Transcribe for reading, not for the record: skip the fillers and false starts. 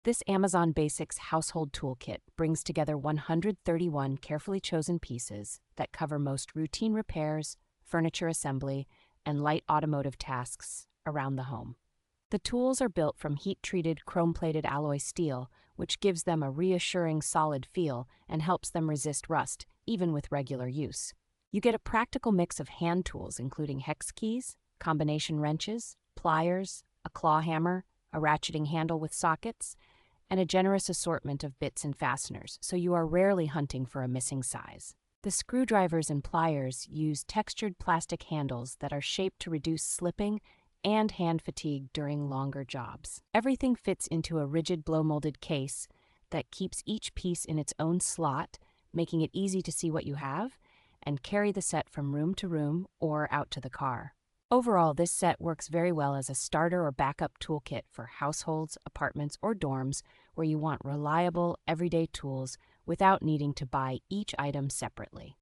This Amazon Basics household toolkit brings together 131 carefully chosen pieces that cover most routine repairs, furniture assembly, and light automotive tasks around the home. The tools are built from heat-treated chrome-plated alloy steel, which gives them a reassuring solid feel and helps them resist rust, even with regular use. You get a practical mix of hand tools, including hex keys, combination wrenches, pliers, a claw hammer, a ratcheting handle with sockets, and a generous assortment of bits and fasteners, so you are rarely hunting for a missing size. The screwdrivers and pliers use textured plastic handles that are shaped to reduce slipping and hand fatigue during longer jobs. Everything fits into a rigid blow-molded case that keeps each piece in its own slot, making it easy to see what you have and carry the set from room to room or out to the car. Overall, this set works very well as a starter or backup toolkit for households, apartments, or dorms where you want reliable, everyday tools without needing to buy each item separately.